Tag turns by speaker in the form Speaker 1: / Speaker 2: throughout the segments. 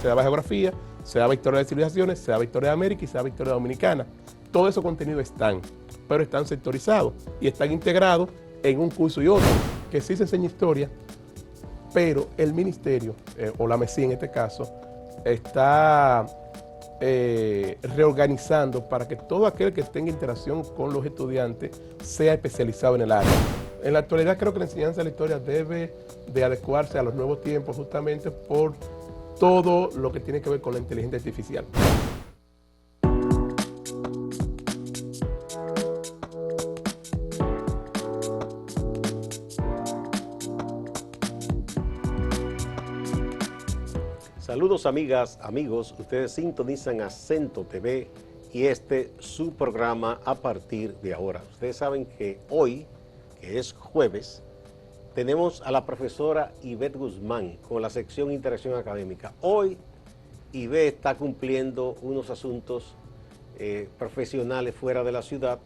Speaker 1: se daba geografía, se daba historia de civilizaciones, se daba historia de América y se daba historia dominicana. Todos esos contenidos están, pero están sectorizados y están integrados en un curso y otro, que sí se enseña historia, pero el ministerio, o la MESI en este caso, está reorganizando para que todo aquel que tenga interacción con los estudiantes sea especializado en el área. En la actualidad creo que la enseñanza de la historia debe de adecuarse a los nuevos tiempos justamente por todo lo que tiene que ver con la inteligencia artificial.
Speaker 2: Saludos amigas, amigos, ustedes sintonizan Acento TV y su programa a partir de ahora. Ustedes saben que hoy, que es jueves, tenemos a la profesora Ivette Guzmán con la sección Interacción Académica. Hoy Ivette está cumpliendo unos asuntos profesionales fuera de la ciudad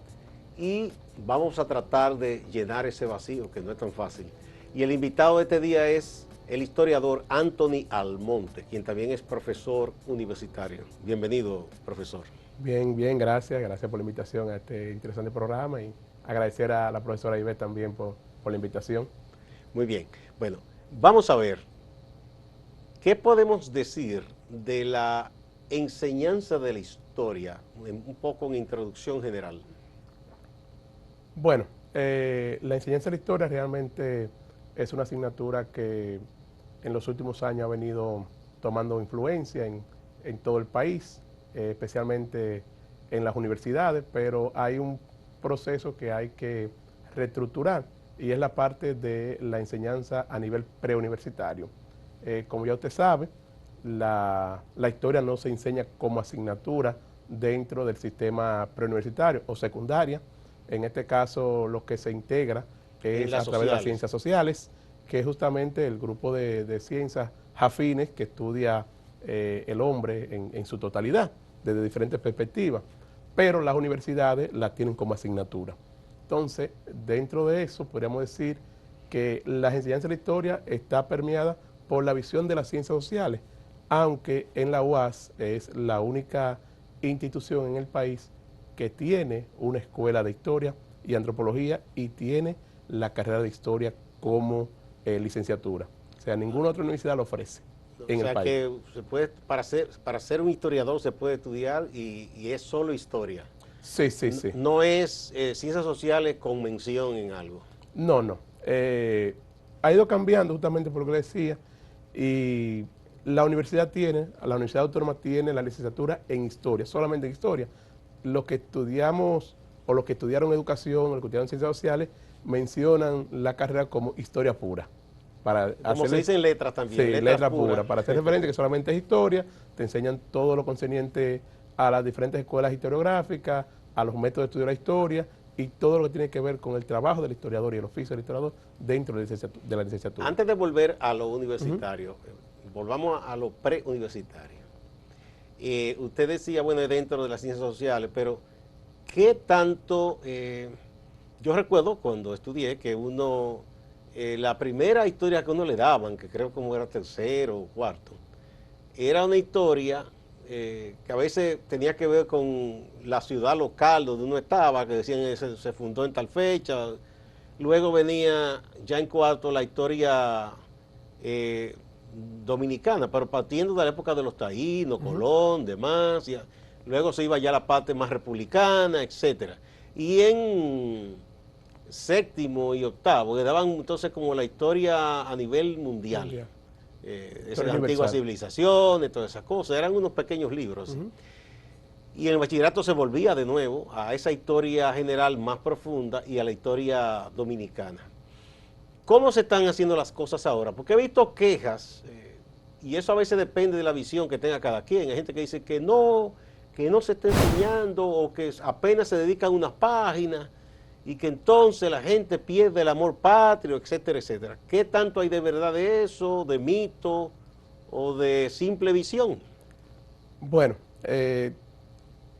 Speaker 2: y vamos a tratar de llenar ese vacío que no es tan fácil. Y el invitado de este día es el historiador Anthony Almonte, quien también es profesor universitario. Bienvenido, profesor.
Speaker 1: Bien, gracias por la invitación a este interesante programa y agradecer a la profesora Ivette también por la invitación.
Speaker 2: Muy bien, bueno, vamos a ver, ¿qué podemos decir de la enseñanza de la historia? Un poco en introducción general.
Speaker 1: Bueno, la enseñanza de la historia realmente es una asignatura que en los últimos años ha venido tomando influencia en todo el país, especialmente en las universidades, pero hay un proceso que hay que reestructurar y es la parte de la enseñanza a nivel preuniversitario. Como ya usted sabe, la historia no se enseña como asignatura dentro del sistema preuniversitario o secundaria. En este caso, lo que se integra es a través de las ciencias sociales, que es justamente el grupo de ciencias afines que estudia el hombre en su totalidad, desde diferentes perspectivas, pero las universidades la tienen como asignatura. Entonces, dentro de eso, podríamos decir que la enseñanza de la historia está permeada por la visión de las ciencias sociales, aunque en la UAS es la única institución en el país que tiene una escuela de historia y antropología y tiene la carrera de historia como licenciatura. O sea, ninguna otra universidad lo ofrece en el país.
Speaker 2: Que se puede, para ser un historiador se puede estudiar y es solo historia.
Speaker 1: Sí.
Speaker 2: No es ciencias sociales con mención en algo.
Speaker 1: No. Ha ido cambiando justamente por lo que le decía y la Universidad Autónoma tiene la licenciatura en historia, solamente en historia. Los que estudiamos o los que estudiaron educación o los que estudiaron ciencias sociales mencionan la carrera como historia pura.
Speaker 2: Como se dice en letras también.
Speaker 1: Sí, letra pura. Para hacer referente que solamente es historia, te enseñan todo lo concerniente a las diferentes escuelas historiográficas, a los métodos de estudio de la historia y todo lo que tiene que ver con el trabajo del historiador y el oficio del historiador dentro de la licenciatura.
Speaker 2: Antes de volver a lo universitario, volvamos a lo preuniversitario. Usted decía, bueno, dentro de las ciencias sociales, pero ¿qué tanto? Yo recuerdo cuando estudié que la primera historia que uno le daban, que creo como era tercero o cuarto, era una historia que a veces tenía que ver con la ciudad local donde uno estaba, que decían que se fundó en tal fecha. Luego venía ya en cuarto la historia dominicana, pero partiendo de la época de los taínos, Colón, demás. Luego se iba ya la parte más republicana, etcétera. Y en séptimo y octavo le daban entonces como la historia a nivel mundial. Esas antiguas civilizaciones, todas esas cosas, eran unos pequeños libros. Y en el bachillerato se volvía de nuevo a esa historia general más profunda y a la historia dominicana. ¿Cómo se están haciendo las cosas ahora? Porque he visto quejas, y eso a veces depende de la visión que tenga cada quien. Hay gente que dice que no se está enseñando o que apenas se dedican unas páginas y que entonces la gente pierde el amor patrio, etcétera, etcétera. ¿Qué tanto hay de verdad de eso, de mito o de simple visión?
Speaker 1: Bueno,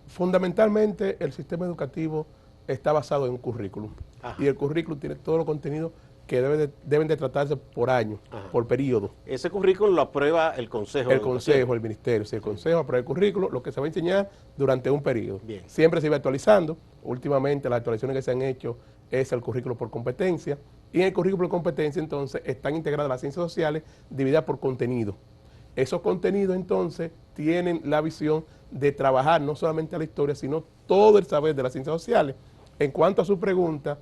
Speaker 1: fundamentalmente el sistema educativo está basado en un currículum. Ajá. Y el currículum tiene todo los contenidos que deben de tratarse por año,
Speaker 2: Ajá.
Speaker 1: por periodo.
Speaker 2: Ese currículum lo aprueba el Consejo de
Speaker 1: El
Speaker 2: Educación.
Speaker 1: Consejo, el Ministerio, si el Consejo aprueba el currículo, lo que se va a enseñar durante un periodo.
Speaker 2: Bien.
Speaker 1: Siempre se va actualizando. Últimamente las actualizaciones que se han hecho es el currículo por competencia. Y en el currículo por competencia entonces están integradas las ciencias sociales divididas por contenido. Esos contenidos entonces tienen la visión de trabajar no solamente la historia, sino todo el saber de las ciencias sociales. En cuanto a su pregunta,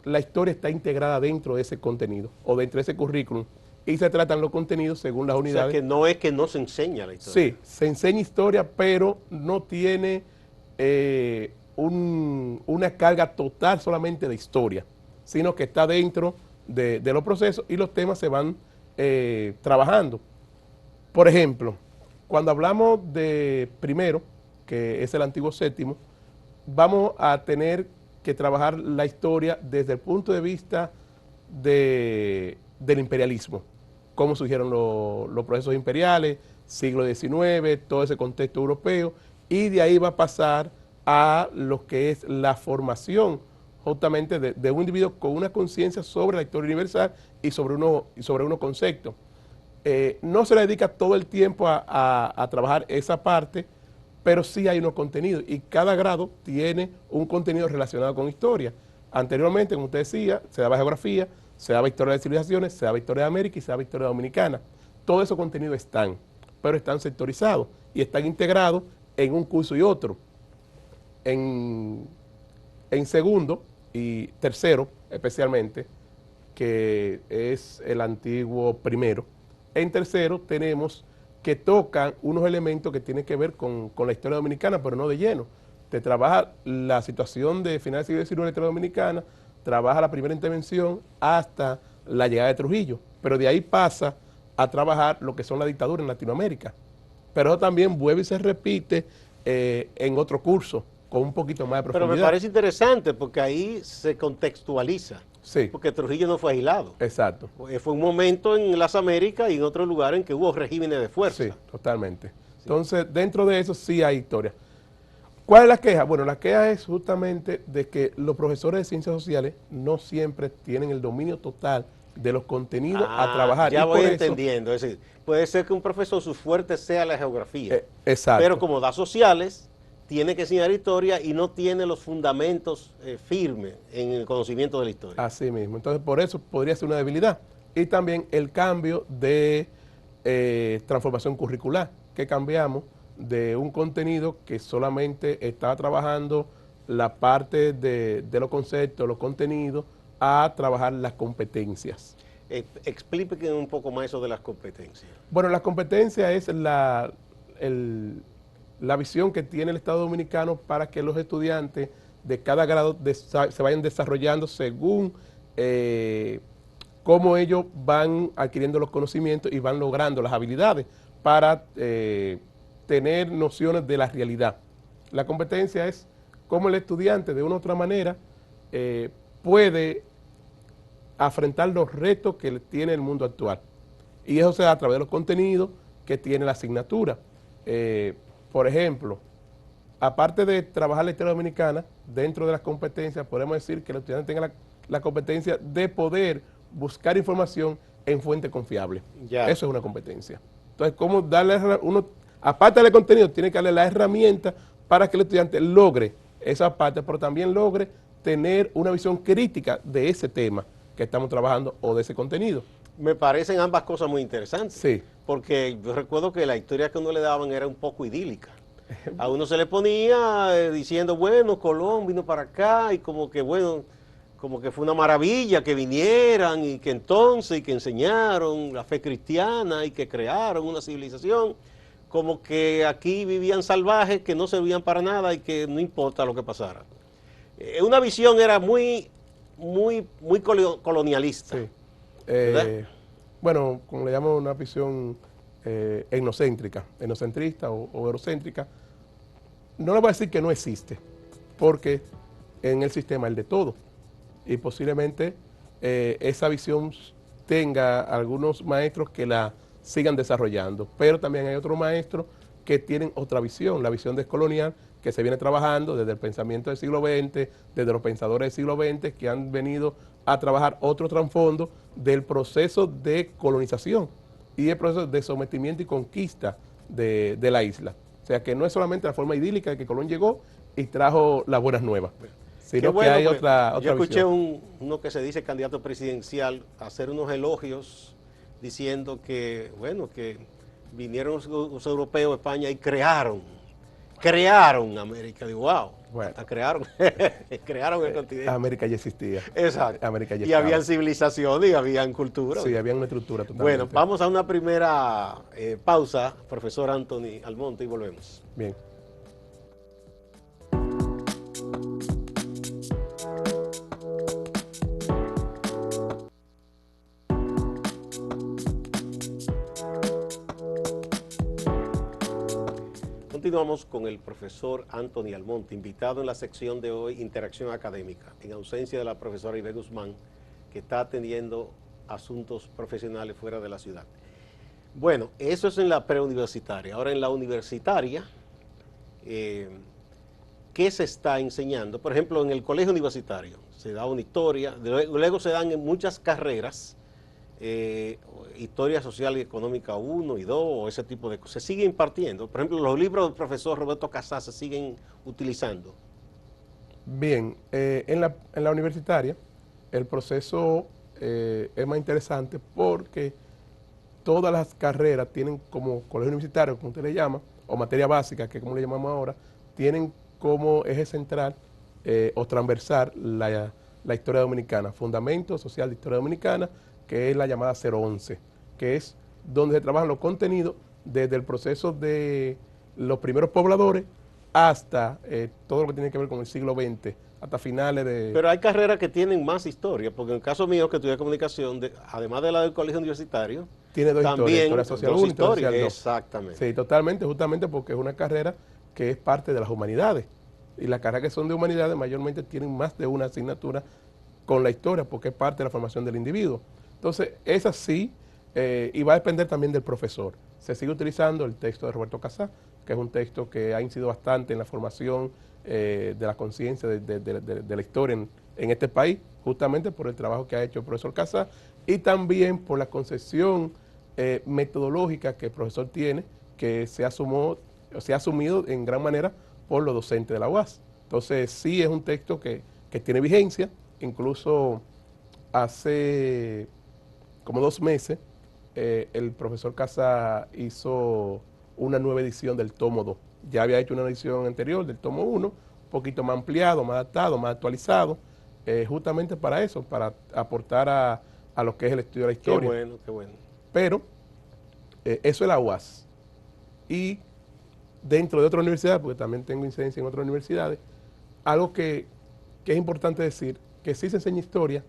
Speaker 1: la historia está integrada dentro de ese contenido o dentro de ese currículum y se tratan los contenidos según las unidades.
Speaker 2: O sea que no es que no se enseña la historia.
Speaker 1: Sí, se enseña historia, pero no tiene una carga total solamente de historia, sino que está dentro de los procesos y los temas se van trabajando. Por ejemplo, cuando hablamos de primero, que es el antiguo séptimo, vamos a tener que trabajar la historia desde el punto de vista del imperialismo, cómo surgieron los procesos imperiales, siglo XIX, todo ese contexto europeo, y de ahí va a pasar a lo que es la formación justamente de un individuo con una conciencia sobre la historia universal y sobre unos conceptos. No se le dedica todo el tiempo a trabajar esa parte, pero sí hay unos contenidos y cada grado tiene un contenido relacionado con historia. Anteriormente, como usted decía, se daba geografía, se daba historia de civilizaciones, se daba historia de América y se daba historia dominicana. Todos esos contenidos están, pero están sectorizados y están integrados en un curso y otro. En segundo y tercero, especialmente, que es el antiguo primero, en tercero tenemos que tocan unos elementos que tienen que ver con la historia dominicana, pero no de lleno. Te trabaja la situación de finales del siglo XIX de la historia dominicana, trabaja la primera intervención hasta la llegada de Trujillo, pero de ahí pasa a trabajar lo que son las dictaduras en Latinoamérica. Pero eso también vuelve y se repite en otro curso, con un poquito más de profundidad.
Speaker 2: Pero me parece interesante porque ahí se contextualiza.
Speaker 1: Sí.
Speaker 2: Porque Trujillo no fue aislado.
Speaker 1: Exacto.
Speaker 2: Fue un momento en las Américas y en otros lugares en que hubo regímenes de fuerza.
Speaker 1: Sí, totalmente. Sí. Entonces, dentro de eso sí hay historia. ¿Cuál es la queja? Bueno, la queja es justamente de que los profesores de ciencias sociales no siempre tienen el dominio total de los contenidos a trabajar.
Speaker 2: Ya
Speaker 1: y
Speaker 2: voy
Speaker 1: por
Speaker 2: entendiendo. Es decir, puede ser que un profesor su fuerte sea la geografía.
Speaker 1: Exacto.
Speaker 2: Pero como da sociales, tiene que enseñar historia y no tiene los fundamentos firmes en el conocimiento de la historia.
Speaker 1: Así mismo. Entonces, por eso podría ser una debilidad. Y también el cambio de transformación curricular, que cambiamos de un contenido que solamente estaba trabajando la parte de los conceptos, los contenidos, a trabajar las competencias.
Speaker 2: Explíqueme un poco más eso de las competencias.
Speaker 1: Bueno, las competencias es la visión que tiene el Estado Dominicano para que los estudiantes de cada grado se vayan desarrollando según cómo ellos van adquiriendo los conocimientos y van logrando las habilidades para tener nociones de la realidad. La competencia es cómo el estudiante de una u otra manera puede afrontar los retos que tiene el mundo actual. Y eso se da a través de los contenidos que tiene la asignatura. Por ejemplo, aparte de trabajar la historia dominicana, dentro de las competencias podemos decir que el estudiante tenga la competencia de poder buscar información en fuente confiable. Ya. Eso es una competencia. Entonces, ¿cómo darle aparte del contenido, tiene que darle la herramienta para que el estudiante logre esa parte, pero también logre tener una visión crítica de ese tema que estamos trabajando o de ese contenido?
Speaker 2: Me parecen ambas cosas muy interesantes.
Speaker 1: Sí.
Speaker 2: Porque yo recuerdo que la historia que uno le daban era un poco idílica. A uno se le ponía diciendo, bueno, Colón vino para acá y como que, bueno, como que fue una maravilla que vinieran y que entonces, y que enseñaron la fe cristiana y que crearon una civilización. Como que aquí vivían salvajes que no servían para nada y que no importa lo que pasara. Una visión era muy colonialista.
Speaker 1: Sí. Bueno, como le llamamos una visión etnocentrista o eurocéntrica, no le voy a decir que no existe, porque en el sistema el de todo, y posiblemente esa visión tenga algunos maestros que la sigan desarrollando, pero también hay otros maestros que tienen otra visión, la visión descolonial que se viene trabajando desde el pensamiento del siglo XX, desde los pensadores del siglo XX que han venido a trabajar otro trasfondo del proceso de colonización y el proceso de sometimiento y conquista de la isla. O sea que no es solamente la forma idílica de que Colón llegó y trajo las buenas nuevas, sino
Speaker 2: bueno,
Speaker 1: que hay
Speaker 2: pues,
Speaker 1: otra
Speaker 2: yo escuché
Speaker 1: visión.
Speaker 2: uno que se dice candidato presidencial hacer unos elogios diciendo que, bueno, que vinieron los europeos a España y crearon América. Digo, wow,
Speaker 1: Bueno,
Speaker 2: crearon, crearon el continente.
Speaker 1: América ya existía.
Speaker 2: Exacto.
Speaker 1: América ya
Speaker 2: Y
Speaker 1: estaba.
Speaker 2: habían civilización y habían cultura.
Speaker 1: Sí, había una estructura totalmente.
Speaker 2: Bueno, vamos a una primera pausa, profesor Anthony Almonte, y volvemos.
Speaker 1: Bien.
Speaker 2: Continuamos con el profesor Anthony Almonte, invitado en la sección de hoy, Interacción Académica, en ausencia de la profesora Ibe Guzmán, que está atendiendo asuntos profesionales fuera de la ciudad. Bueno, eso es en la preuniversitaria. Ahora en la universitaria, ¿qué se está enseñando? Por ejemplo, en el colegio universitario se da una historia, luego se dan en muchas carreras, historia social y económica 1 y 2, o ese tipo de cosas. Se sigue impartiendo. Por ejemplo, los libros del profesor Roberto Casas se siguen utilizando.
Speaker 1: Bien, en la universitaria el proceso es más interesante porque todas las carreras tienen como colegio universitario, como usted le llama, o materia básica, que como le llamamos ahora, tienen como eje central o transversal la historia dominicana, fundamento social de historia dominicana, que es la llamada 011, que es donde se trabajan los contenidos desde el proceso de los primeros pobladores hasta todo lo que tiene que ver con el siglo XX, hasta finales de...
Speaker 2: Pero hay carreras que tienen más historia, porque en el caso mío, que estudié comunicación, además de la del colegio universitario,
Speaker 1: tiene dos
Speaker 2: también
Speaker 1: historias, historia social
Speaker 2: dos
Speaker 1: 1 y historia
Speaker 2: historias,
Speaker 1: social 2.
Speaker 2: exactamente.
Speaker 1: Sí, totalmente, justamente porque es una carrera que es parte de las humanidades. Y las carreras que son de humanidades mayormente tienen más de una asignatura con la historia, porque es parte de la formación del individuo. Entonces, es así, y va a depender también del profesor. Se sigue utilizando el texto de Roberto Casas, que es un texto que ha incidido bastante en la formación de la conciencia de la historia en este país, justamente por el trabajo que ha hecho el profesor Casas y también por la concepción metodológica que el profesor tiene, que se ha asumido en gran manera por los docentes de la UAS. Entonces, sí es un texto que tiene vigencia, incluso hace como 2 meses, el profesor Casas hizo una nueva edición del tomo 2. Ya había hecho una edición anterior del tomo 1, un poquito más ampliado, más adaptado, más actualizado, justamente para eso, para aportar a lo que es el estudio de la historia.
Speaker 2: Qué bueno, qué bueno.
Speaker 1: Pero eso es la UAS. Y dentro de otra universidad, porque también tengo incidencia en otras universidades, algo que es importante decir, que sí se enseña historia,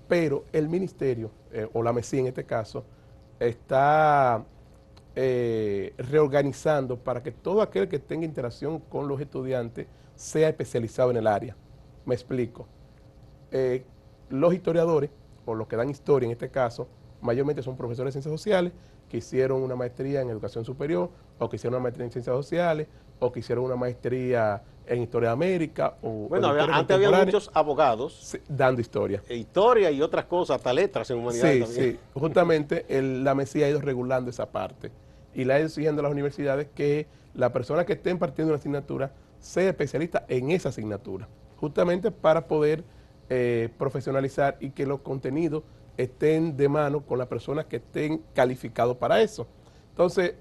Speaker 1: pero el ministerio, o la MESI en este caso, está reorganizando para que todo aquel que tenga interacción con los estudiantes sea especializado en el área. Me explico. Los historiadores, o los que dan historia en este caso, mayormente son profesores de ciencias sociales que hicieron una maestría en educación superior, o que hicieron una maestría en ciencias sociales, o que hicieron una maestría en historia de América.
Speaker 2: Bueno, antes había muchos abogados
Speaker 1: dando historia.
Speaker 2: Historia y otras cosas, hasta letras en humanidades también.
Speaker 1: Sí, justamente la MESI ha ido regulando esa parte y le ha ido exigiendo a las universidades que la persona que esté impartiendo una asignatura sea especialista en esa asignatura, justamente para poder profesionalizar y que los contenidos estén de mano con las personas que estén calificados para eso. Entonces,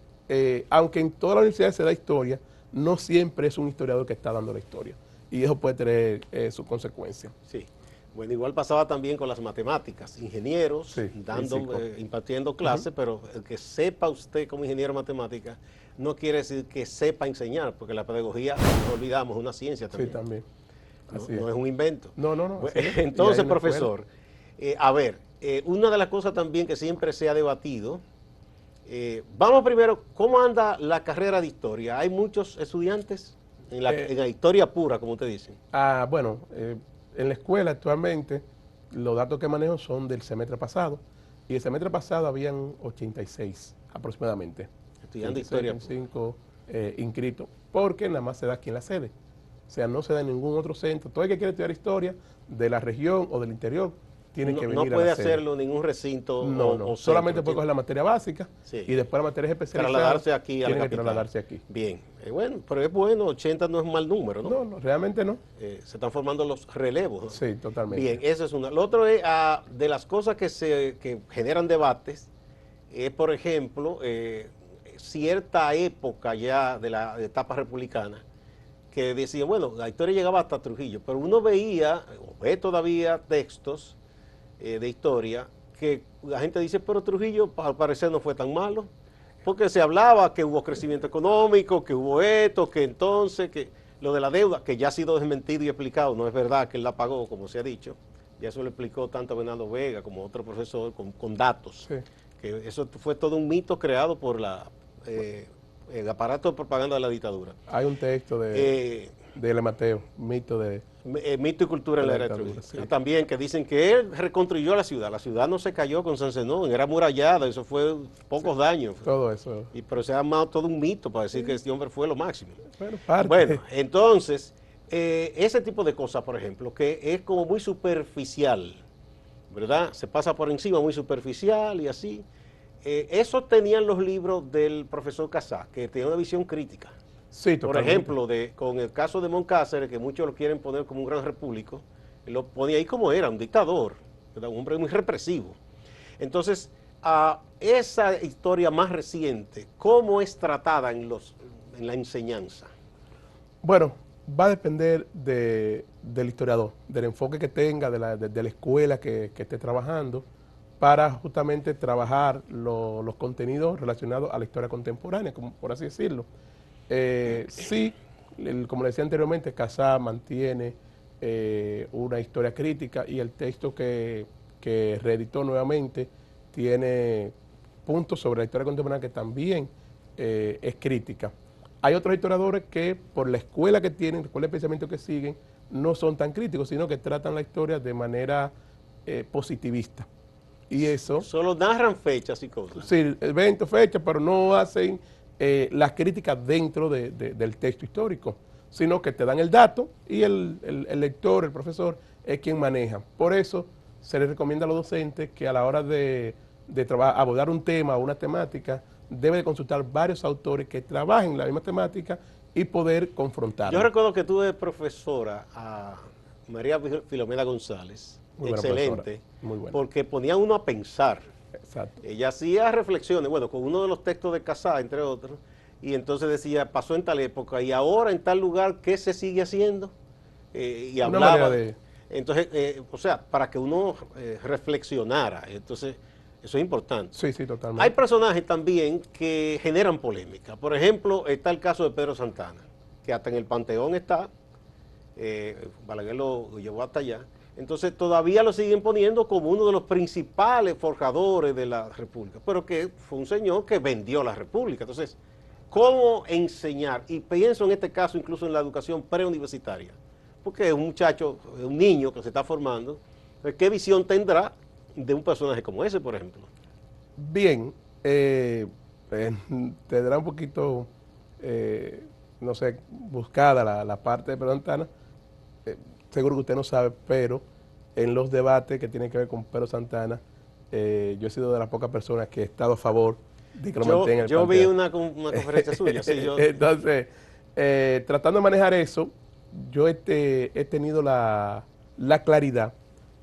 Speaker 1: aunque en todas las universidades se da historia, no siempre es un historiador que está dando la historia y eso puede tener sus consecuencias.
Speaker 2: Sí. Bueno, igual pasaba también con las matemáticas, ingenieros,
Speaker 1: sí,
Speaker 2: impartiendo clases, pero el que sepa usted como ingeniero matemática no quiere decir que sepa enseñar, porque la pedagogía, no olvidamos, es una ciencia también.
Speaker 1: Sí, también.
Speaker 2: No es un invento.
Speaker 1: No.
Speaker 2: Entonces, profesor, a ver, una de las cosas también que siempre se ha debatido, vamos primero, ¿cómo anda la carrera de historia? ¿Hay muchos estudiantes en la historia pura, como usted dice?
Speaker 1: Bueno, en la escuela actualmente los datos que manejo son del semestre pasado y el semestre pasado habían 86 aproximadamente.
Speaker 2: estudiantes de historia.
Speaker 1: 25 inscritos, porque nada más se da aquí en la sede. O sea, no se da en ningún otro centro. Todo el que quiere estudiar historia de la región o del interior tiene que venir
Speaker 2: No
Speaker 1: a
Speaker 2: puede
Speaker 1: la sede.
Speaker 2: hacerlo en ningún recinto
Speaker 1: No,
Speaker 2: o
Speaker 1: solamente
Speaker 2: centro,
Speaker 1: puede coger la materia básica
Speaker 2: sí,
Speaker 1: y después la materia especializada.
Speaker 2: trasladarse aquí a la
Speaker 1: tiene que
Speaker 2: capital.
Speaker 1: trasladarse aquí.
Speaker 2: Bien, bueno, pero es bueno, 80 no es mal número, ¿no?
Speaker 1: No, realmente no.
Speaker 2: Se están formando los relevos, ¿no?
Speaker 1: Sí, totalmente.
Speaker 2: Bien, esa es una. Lo otro es, de las cosas que generan debates, es, por ejemplo, cierta época ya de la etapa republicana, que decía, bueno, la historia llegaba hasta Trujillo, pero uno veía, o ve todavía textos de historia, que la gente dice, pero Trujillo al parecer no fue tan malo, porque se hablaba que hubo crecimiento económico, que hubo esto, que entonces, que lo de la deuda, que ya ha sido desmentido y explicado, no es verdad que él la pagó, como se ha dicho, ya eso lo explicó tanto Bernardo Vega como otro profesor con datos,
Speaker 1: Sí.
Speaker 2: que eso fue todo un mito creado por el aparato de propaganda de la dictadura.
Speaker 1: Hay un texto de L. Mateo, mito de...
Speaker 2: Mito y cultura en la era de Trujillo.
Speaker 1: Sí.
Speaker 2: También que dicen que él reconstruyó la ciudad no se cayó con San Zenón, era murallada, eso fue pocos daños.
Speaker 1: Todo eso.
Speaker 2: Pero se ha armado todo un mito para decir que este hombre fue lo máximo.
Speaker 1: Bueno, parte.
Speaker 2: Bueno, entonces, ese tipo de cosas, por ejemplo, que es como muy superficial, ¿verdad? Se pasa por encima, muy superficial y así. Eso tenían los libros del profesor Casá, que tenía una visión crítica.
Speaker 1: Sí,
Speaker 2: Por
Speaker 1: totalmente.
Speaker 2: ejemplo, con el caso de Moncácer, que muchos lo quieren poner como un gran repúblico, él lo ponía ahí como era, un dictador, ¿verdad? Un hombre muy represivo. Entonces, esa historia más reciente, ¿cómo es tratada en la enseñanza?
Speaker 1: Bueno, va a depender del historiador, del enfoque que tenga, de la escuela que esté trabajando, para justamente trabajar los contenidos relacionados a la historia contemporánea, como por así decirlo. Sí, como le decía anteriormente, Casá mantiene una historia crítica y el texto que reeditó nuevamente tiene puntos sobre la historia contemporánea que también es crítica. Hay otros historiadores que por la escuela que tienen, por el pensamiento que siguen, no son tan críticos, sino que tratan la historia de manera positivista. Y eso...
Speaker 2: Solo narran fechas y cosas.
Speaker 1: Sí, eventos, fechas, pero no hacen las críticas dentro del texto histórico, sino que te dan el dato y el lector, el profesor, es quien maneja. Por eso se les recomienda a los docentes que a la hora de abordar un tema o una temática, debe de consultar varios autores que trabajen la misma temática y poder confrontarla.
Speaker 2: Yo recuerdo que tuve profesora a María Filomena González,
Speaker 1: Muy buena
Speaker 2: excelente,
Speaker 1: profesora, muy buena.
Speaker 2: porque ponía uno a pensar.
Speaker 1: Exacto.
Speaker 2: Ella hacía reflexiones, bueno, con uno de los textos de Casá, entre otros, y entonces decía, pasó en tal época, y ahora en tal lugar, ¿qué se sigue haciendo? Y
Speaker 1: Una
Speaker 2: hablaba.
Speaker 1: manera de...
Speaker 2: Entonces, o sea, para que uno reflexionara, entonces, eso es importante.
Speaker 1: Sí, sí, totalmente.
Speaker 2: Hay personajes también que generan polémica. Por ejemplo, está el caso de Pedro Santana, que hasta en el Panteón está, Balaguer lo llevó hasta allá. Entonces todavía lo siguen poniendo como uno de los principales forjadores de la República, pero que fue un señor que vendió la República. Entonces, ¿cómo enseñar? Y pienso en este caso incluso en la educación preuniversitaria, porque es un muchacho, un niño que se está formando. ¿Qué visión tendrá de un personaje como ese, por ejemplo?
Speaker 1: Bien, tendrá un poquito, no sé, buscada la parte de Pedro Santana. Seguro que usted no sabe, pero en los debates que tienen que ver con Pedro Santana, yo he sido de las pocas personas que he estado a favor de que lo mantengan en el
Speaker 2: Yo vi
Speaker 1: Panteón.
Speaker 2: una conferencia suya. Sí,
Speaker 1: Entonces, tratando de manejar eso, yo he tenido la claridad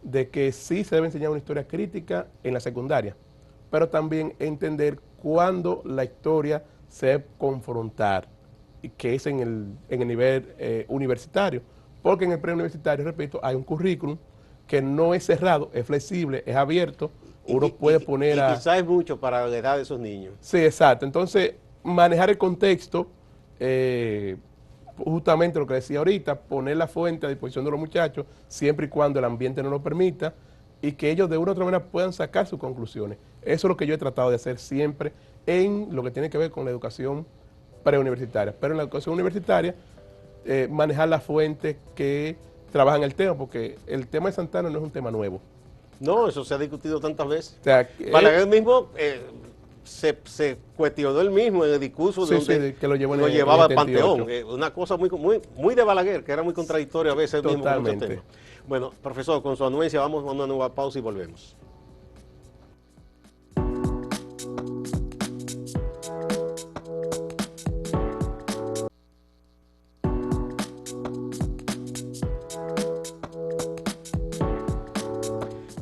Speaker 1: de que sí se debe enseñar una historia crítica en la secundaria, pero también entender cuándo la historia se debe confrontar, y que es en el nivel universitario. Porque en el preuniversitario, repito, hay un currículum que no es cerrado, es flexible, es abierto. Uno puede poner
Speaker 2: y quizás es mucho para la edad de esos niños.
Speaker 1: Sí, exacto. Entonces, manejar el contexto, justamente lo que decía ahorita, poner la fuente a disposición de los muchachos, siempre y cuando el ambiente no lo permita, y que ellos de una u otra manera puedan sacar sus conclusiones. Eso es lo que yo he tratado de hacer siempre en lo que tiene que ver con la educación preuniversitaria. Pero en la educación universitaria, manejar las fuentes que trabajan el tema, porque el tema de Santana no es un tema nuevo.
Speaker 2: No, eso se ha discutido tantas veces.
Speaker 1: O sea,
Speaker 2: Balaguer mismo se cuestionó él mismo en el discurso
Speaker 1: Sí,
Speaker 2: de donde
Speaker 1: sí, que lo llevó en
Speaker 2: lo
Speaker 1: el
Speaker 2: llevaba al
Speaker 1: 78.
Speaker 2: Panteón. Una cosa muy de Balaguer, que era muy contradictoria a veces mismo con muchos
Speaker 1: Totalmente.
Speaker 2: temas. Bueno, profesor, con su anuencia vamos a una nueva pausa y volvemos.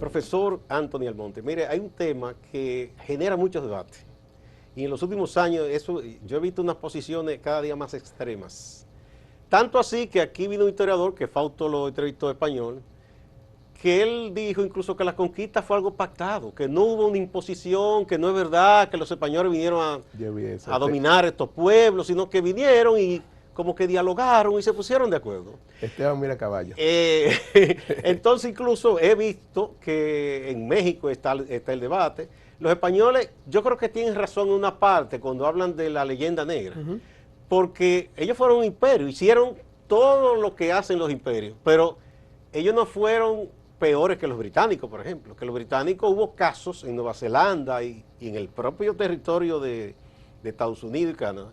Speaker 2: Profesor Anthony Almonte, mire, hay un tema que genera muchos debates y en los últimos años yo he visto unas posiciones cada día más extremas. Tanto así que aquí vino un historiador, que Fausto lo entrevistó español, que él dijo incluso que la conquista fue algo pactado, que no hubo una imposición, que no es verdad que los españoles vinieron
Speaker 1: Yo vi eso.
Speaker 2: a dominar estos pueblos, sino que vinieron y como que dialogaron y se pusieron de acuerdo.
Speaker 1: Esteban mira caballo.
Speaker 2: Entonces incluso he visto que en México está el debate. Los españoles, yo creo que tienen razón en una parte cuando hablan de la leyenda negra, porque ellos fueron un imperio, hicieron todo lo que hacen los imperios, pero ellos no fueron peores que los británicos, por ejemplo, que los británicos hubo casos en Nueva Zelanda y en el propio territorio de Estados Unidos y Canadá,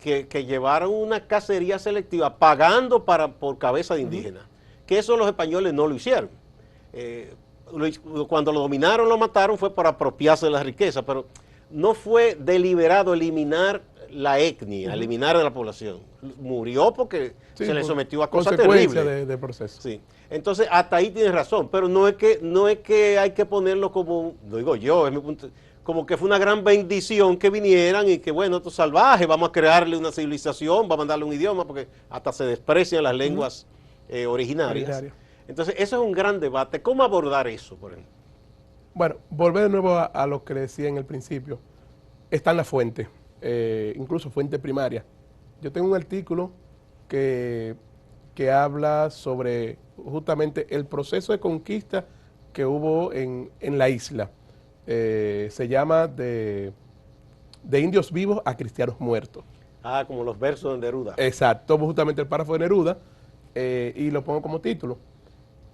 Speaker 2: que llevaron una cacería selectiva pagando por cabeza de indígenas, que eso los españoles no lo hicieron. Cuando lo dominaron, lo mataron, fue por apropiarse de la riqueza, pero no fue deliberado eliminar la etnia, eliminar a la población. Murió porque se le sometió a cosas terribles.
Speaker 1: De proceso.
Speaker 2: Sí. Entonces, hasta ahí tienes razón, pero no es que hay que ponerlo como, lo digo yo, es mi punto, como que fue una gran bendición que vinieran y que, bueno, estos salvajes, vamos a crearle una civilización, vamos a darle un idioma, porque hasta se desprecian las lenguas originarias. Entonces, eso es un gran debate. ¿Cómo abordar eso, por ejemplo?
Speaker 1: Bueno, volver de nuevo a lo que le decía en el principio. Está en la fuente, incluso fuente primaria. Yo tengo un artículo que habla sobre justamente el proceso de conquista que hubo en la isla. Se llama de indios vivos a cristianos muertos.
Speaker 2: Ah, como los versos de Neruda.
Speaker 1: Exacto, justamente el párrafo de Neruda, y lo pongo como título.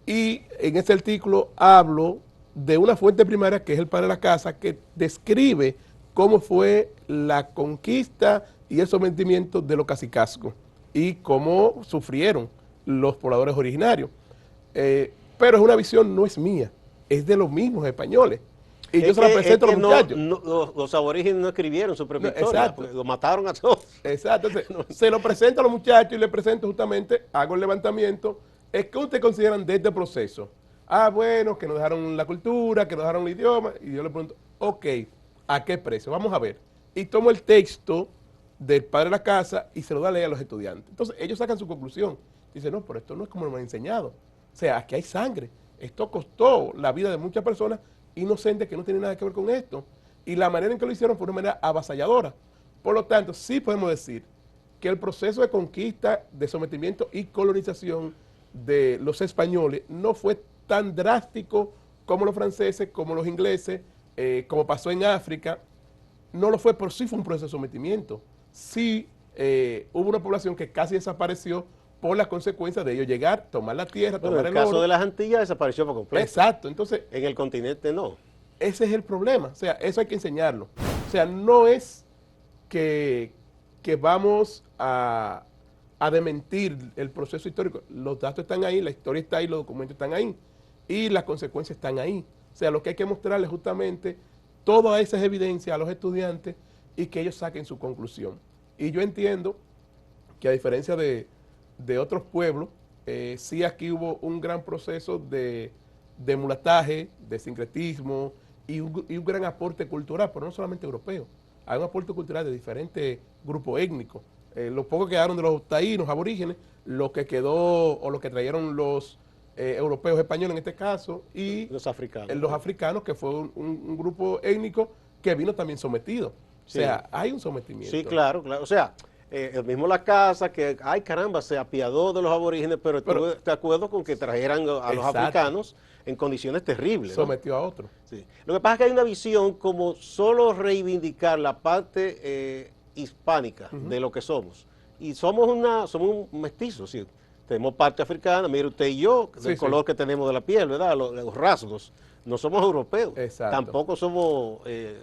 Speaker 1: Y en ese artículo hablo de una fuente primaria que es el padre de la casa, que describe cómo fue la conquista y el sometimiento de los cacicazgos y cómo sufrieron los pobladores originarios. Pero es una visión, no es mía, es de los mismos españoles. Y yo se la presento a los muchachos.
Speaker 2: Los aborígenes no escribieron su propia historia, lo mataron a todos.
Speaker 1: Exacto, entonces, se lo presento a los muchachos y les presento justamente, hago el levantamiento, es que ustedes consideran de este proceso. Ah, bueno, que nos dejaron la cultura, que nos dejaron el idioma, y yo le pregunto, ok, ¿a qué precio? Vamos a ver. Y tomo el texto del padre de la casa y se lo da a leer a los estudiantes. Entonces ellos sacan su conclusión. Dicen, no, pero esto no es como nos han enseñado. O sea, aquí hay sangre. Esto costó la vida de muchas personas inocentes que no tienen nada que ver con esto. Y la manera en que lo hicieron fue una manera avasalladora. Por lo tanto, sí podemos decir que el proceso de conquista, de sometimiento y colonización de los españoles no fue tan drástico como los franceses, como los ingleses, como pasó en África. No lo fue, pero sí fue un proceso de sometimiento. Sí hubo una población que casi desapareció por las consecuencias de ellos llegar, tomar la tierra, tomar el oro.
Speaker 2: En el caso de las Antillas desapareció por completo.
Speaker 1: Exacto, entonces...
Speaker 2: En el continente no.
Speaker 1: Ese es el problema, o sea, eso hay que enseñarlo. O sea, no es que vamos a desmentir el proceso histórico. Los datos están ahí, la historia está ahí, los documentos están ahí y las consecuencias están ahí. O sea, lo que hay que mostrarles justamente todas esas evidencias a los estudiantes y que ellos saquen su conclusión. Y yo entiendo que a diferencia de otros pueblos, sí aquí hubo un gran proceso de mulataje, de sincretismo y un gran aporte cultural, pero no solamente europeo. Hay un aporte cultural de diferentes grupos étnicos. Los pocos que quedaron de los taínos, aborígenes, lo que quedó o lo que trajeron los europeos, españoles en este caso, y
Speaker 2: los africanos.
Speaker 1: Los africanos, que fue un grupo étnico que vino también sometido.
Speaker 2: Sí.
Speaker 1: O sea, hay un sometimiento.
Speaker 2: Sí, claro, claro. O sea, el mismo La Casa, que, ay caramba, se apiadó de los aborígenes, pero estuve de acuerdo con que trajeran a los africanos en condiciones terribles.
Speaker 1: Sometió a otro.
Speaker 2: Sí. Lo que pasa es que hay una visión como solo reivindicar la parte hispánica de lo que somos. Y somos un mestizo, ¿sí? Tenemos parte africana, mire usted y yo, del color que tenemos de la piel, ¿verdad? Los rasgos. No somos europeos,
Speaker 1: Exacto.
Speaker 2: tampoco somos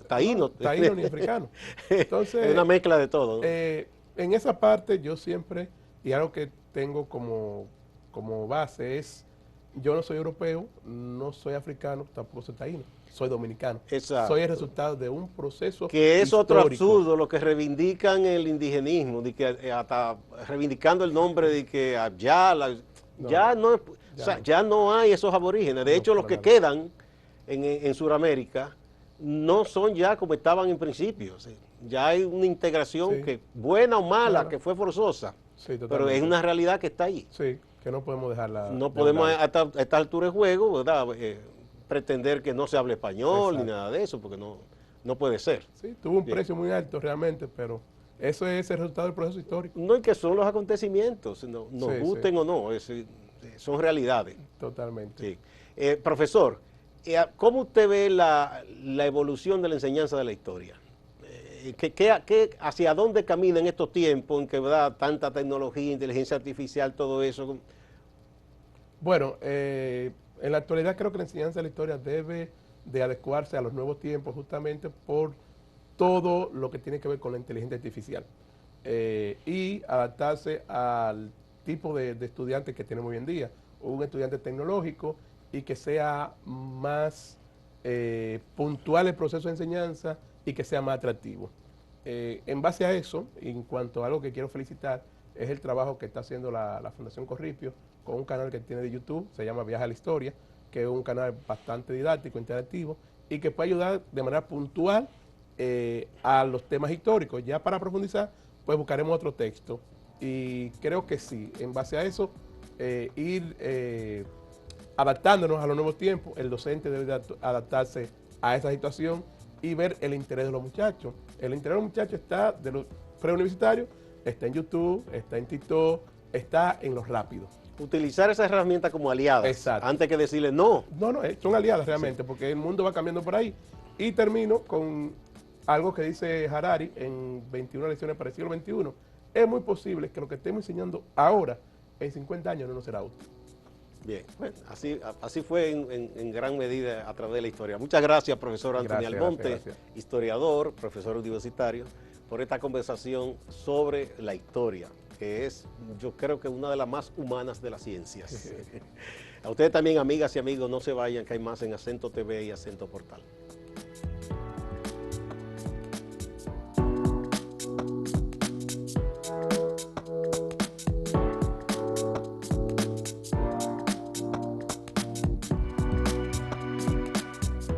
Speaker 2: taínos.
Speaker 1: Taínos ni africanos. Entonces,
Speaker 2: es una mezcla de todo, ¿no?
Speaker 1: en esa parte yo siempre, y algo que tengo como base es, yo no soy europeo, no soy africano, tampoco soy taíno, soy dominicano.
Speaker 2: Exacto.
Speaker 1: Soy el resultado de un proceso
Speaker 2: que es
Speaker 1: histórico.
Speaker 2: otro absurdo lo que reivindican el indigenismo, de que hasta reivindicando el nombre de que Ayala, ya no hay esos aborígenes. De hecho, los que quedan en Sudamérica no son ya como estaban en principio. ¿Sí? Ya hay una integración que, buena o mala, que fue forzosa, pero es una realidad que está ahí.
Speaker 1: Sí, que no podemos dejarla.
Speaker 2: No podemos a esta altura de juego, ¿verdad? Pretender que no se hable español ni nada de eso, porque no puede ser.
Speaker 1: Sí, tuvo un precio muy alto realmente, pero eso es el resultado del proceso histórico.
Speaker 2: No, y que son los acontecimientos, nos gusten o no, son realidades.
Speaker 1: Totalmente.
Speaker 2: Sí. Profesor, ¿cómo usted ve la evolución de la enseñanza de la historia? ¿Hacia dónde camina en estos tiempos en que, ¿verdad?, tanta tecnología, inteligencia artificial, todo eso?
Speaker 1: Bueno, en la actualidad creo que la enseñanza de la historia debe de adecuarse a los nuevos tiempos justamente por todo lo que tiene que ver con la inteligencia artificial y adaptarse al tipo de estudiante que tenemos hoy en día, un estudiante tecnológico y que sea más puntual el proceso de enseñanza y que sea más atractivo. En base a eso, en cuanto a algo que quiero felicitar, es el trabajo que está haciendo la Fundación Corripio con un canal que tiene de YouTube, se llama Viaja a la Historia, que es un canal bastante didáctico, interactivo, y que puede ayudar de manera puntual a los temas históricos. Ya para profundizar, pues buscaremos otro texto. Y creo que sí, en base a eso, ir adaptándonos a los nuevos tiempos, el docente debe adaptarse a esa situación y ver el interés de los muchachos. El interés de los muchachos está de los preuniversitarios, está en YouTube, está en TikTok, está en los rápidos.
Speaker 2: Utilizar esa herramienta como aliada.
Speaker 1: Exacto.
Speaker 2: Antes que decirle no.
Speaker 1: No, son aliadas realmente, porque el mundo va cambiando por ahí. Y termino con algo que dice Harari en 21 lecciones para el siglo XXI. Es muy posible que lo que estemos enseñando ahora, en 50 años, no nos será útil.
Speaker 2: Bien, bueno, así fue en gran medida a través de la historia. Muchas gracias, profesor Antonio Almonte, gracias. Historiador, profesor universitario, por esta conversación sobre la historia, que es, yo creo que una de las más humanas de las ciencias. A ustedes también, amigas y amigos, no se vayan, que hay más en Acento TV y Acento Portal.